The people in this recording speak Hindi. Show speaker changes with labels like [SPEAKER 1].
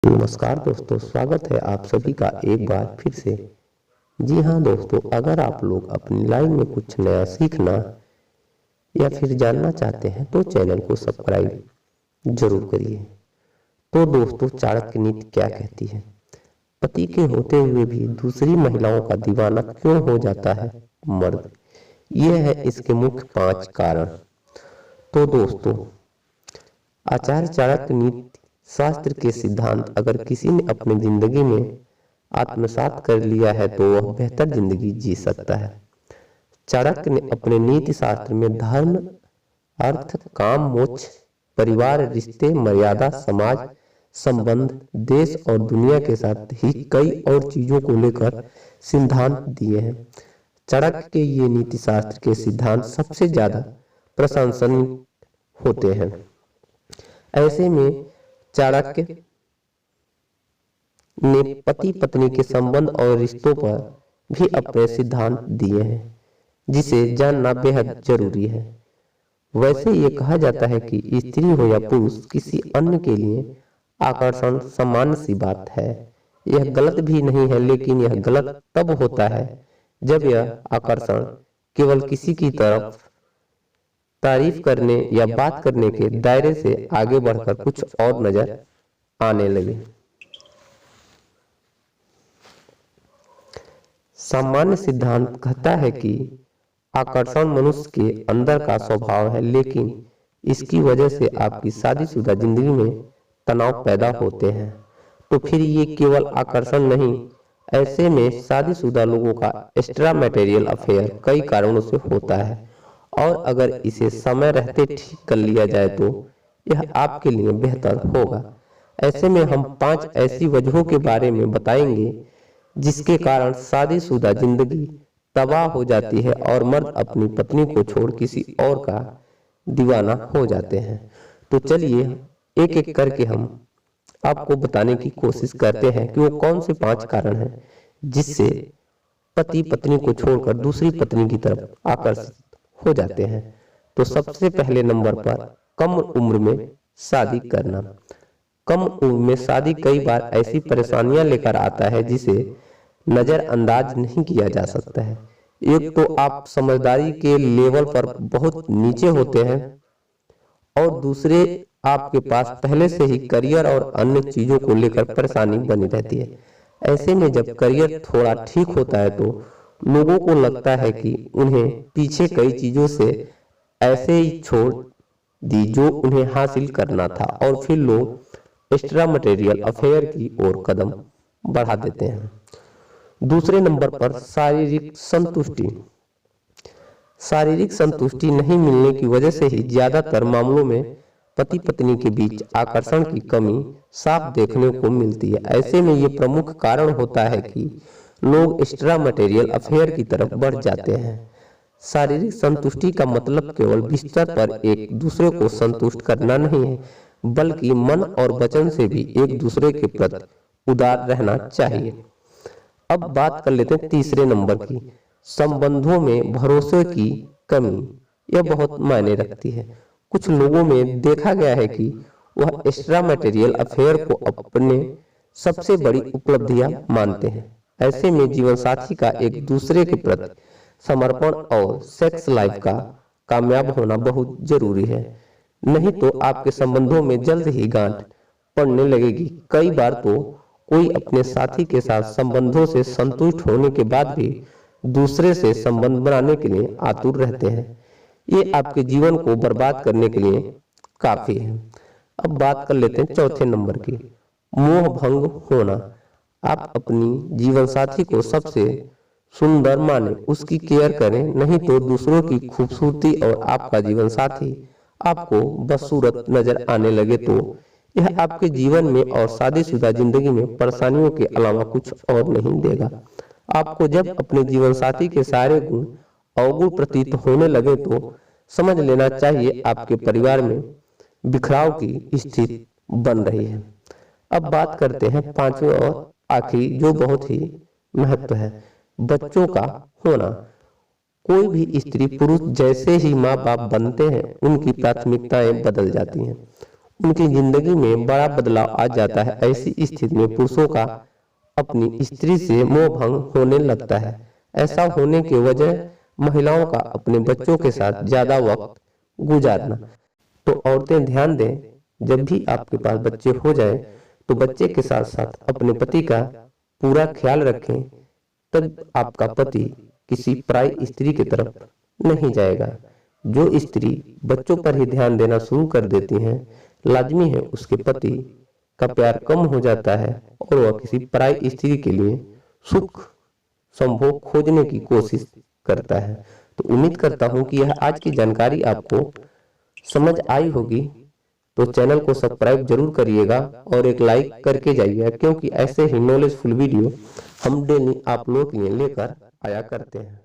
[SPEAKER 1] नमस्कार दोस्तों, स्वागत है आप सभी का एक बार फिर से। जी हाँ दोस्तों, अगर आप लोग अपनी लाइफ में कुछ नया सीखना या फिर जानना चाहते हैं तो चैनल को सब्सक्राइब जरूर करिए। तो दोस्तों, चाणक्य नीति क्या कहती है? पति के होते हुए भी दूसरी महिलाओं का दीवाना क्यों हो जाता है मर्द? यह है इसके मुख्य 5 कारण। तो दोस्तों, आचार्य चाणक्य नीति शास्त्र के सिद्धांत अगर किसी ने अपनी जिंदगी में आत्मसात कर लिया है तो वह बेहतर जिंदगी जी सकता है। चाणक्य ने अपने नीति शास्त्र में धर्म, अर्थ, काम, मोक्ष, परिवार, रिश्ते, मर्यादा, समाज संबंध, देश और दुनिया के साथ ही कई और चीजों को लेकर सिद्धांत दिए हैं। चाणक्य के ये नीति शास्त्र के सिद्धांत सबसे ज्यादा प्रशंसनीय होते हैं। ऐसे में चाणक्य ने पति पत्नी के संबंध और रिश्तों पर भी अपने सिद्धांत दिए हैं, जिसे जानना बेहद जरूरी है। वैसे ये कहा जाता है कि स्त्री हो या पुरुष, किसी अन्य के लिए आकर्षण सामान्य सी बात है। यह गलत भी नहीं है, लेकिन यह गलत तब होता है जब यह आकर्षण केवल किसी की तरफ तारीफ करने या बात करने के दायरे से आगे बढ़कर कुछ और नजर आने लगे। सामान्य सिद्धांत कहता है कि आकर्षण मनुष्य के अंदर का स्वभाव है, लेकिन इसकी वजह से आपकी शादीशुदा जिंदगी में तनाव पैदा होते हैं। तो फिर ये केवल आकर्षण नहीं, ऐसे में शादीशुदा लोगों का एक्स्ट्रा मैटेरियल अफेयर कई कारणों से होता है, और अगर इसे समय रहते ठीक कर लिया जाए तो यह आपके लिए बेहतर होगा। ऐसे में हम 5 ऐसी वजहों के बारे में बताएंगे जिसके कारण शादीशुदा जिंदगी तबाह हो जाती है और मर्द अपनी पत्नी को छोड़ किसी और का दीवाना हो जाते हैं। तो चलिए एक एक करके हम आपको बताने की कोशिश करते हैं कि वो कौन से 5 कारण हैं जिससे पति पत्नी को छोड़कर दूसरी पत्नी की तरफ आकर्षित हो जाते हैं। तो सबसे पहले नंबर पर कम उम्र में शादी करना। कम उम्र में शादी कई बार ऐसी परेशानियां लेकर आता है जिसे नजरअंदाज नहीं किया जा सकता है। एक तो आप समझदारी के लेवल पर बहुत नीचे होते हैं, और दूसरे आपके पास पहले से ही करियर और अन्य चीजों को लेकर परेशानी बनी रहती है। ऐसे में जब करियर थोड़ा ठीक होता है तो लोगों को लगता है कि उन्हें पीछे कई चीजों से ऐसे ही छोड़ दी जो उन्हें हासिल करना था, और फिर लोग एक्स्ट्रा मटेरियल अफेयर की ओर कदम बढ़ा देते हैं। दूसरे नंबर पर शारीरिक संतुष्टि। शारीरिक संतुष्टि नहीं मिलने की वजह से ही ज्यादातर मामलों में पति पत्नी के बीच आकर्षण की कमी साफ देखने को मिलती है। ऐसे में ये प्रमुख कारण होता है कि लोग एक्स्ट्रा मटेरियल अफेयर की तरफ बढ़ जाते हैं। शारीरिक संतुष्टि का मतलब केवल बिस्तर पर एक दूसरे को संतुष्ट करना नहीं है, बल्कि मन और वचन से भी एक दूसरे के प्रति उदार रहना चाहिए। अब बात कर लेते हैं तीसरे नंबर की, संबंधों में भरोसे की कमी। यह बहुत मायने रखती है। कुछ लोगों में देखा गया है कि वह एक्स्ट्रा मटेरियल अफेयर को अपने सबसे बड़ी उपलब्धियां मानते हैं। ऐसे में जीवन साथी का एक दूसरे के प्रति समर्पण और सेक्स लाइफ का कामयाब होना बहुत जरूरी है, नहीं तो आपके संबंधों में जल्द ही गांठ पड़ने लगेगी। कई बार तो कोई अपने साथी के साथ संबंधों से संतुष्ट होने के बाद भी दूसरे से संबंध बनाने के लिए आतुर रहते हैं। ये आपके जीवन को बर्बाद करने के लिए काफी है। अब बात कर लेते हैं चौथे नंबर की, मोह भंग होना। आप अपनी जीवन साथी को सबसे सुंदर माने, उसकी केयर करें, नहीं तो दूसरों की खूबसूरती और आपका जीवन साथी आपको बदसूरत नजर आने लगे तो यह आपके जीवन में और शादीशुदा जिंदगी में परेशानियों के अलावा कुछ और नहीं देगा। आपको जब अपने जीवन साथी के सारे गुण अवगुण प्रतीत होने लगे तो समझ लेना चाहिए आपके परिवार में बिखराव की स्थिति बन रही है। अब बात करते हैं पांचवें और आखिरी, जो बहुत ही महत्व है, बच्चों का होना। कोई भी स्त्री पुरुष जैसे ही माँ बाप बनते हैं उनकी प्राथमिकताएं बदल जाती हैं। उनकी जिंदगी में बड़ा बदलाव आ जाता है। ऐसी स्थिति में पुरुषों का अपनी स्त्री से मोह भंग होने लगता है। ऐसा होने की वजह महिलाओं का अपने बच्चों के साथ ज्यादा वक्त गुजारना। तो औरतें ध्यान दें, जब भी आपके पास बच्चे हो जाए तो बच्चे के साथ साथ अपने पति का पूरा ख्याल रखें। तब आपका पति किसी पराई स्त्री की तरफ नहीं जाएगा। जो स्त्री बच्चों पर ही ध्यान देना शुरू कर देती हैं, लाजमी है उसके पति का प्यार कम हो जाता है और वह किसी पराई स्त्री के लिए सुख संभोग खोजने की कोशिश करता है। तो उम्मीद करता हूं कि यह आज की जानकारी आपको समझ आई होगी। तो चैनल को सब्सक्राइब जरूर करिएगा और एक लाइक करके जाइएगा, क्योंकि ऐसे ही नॉलेजफुल वीडियो हम डेली आप लोगों के लिए लेकर आया करते हैं।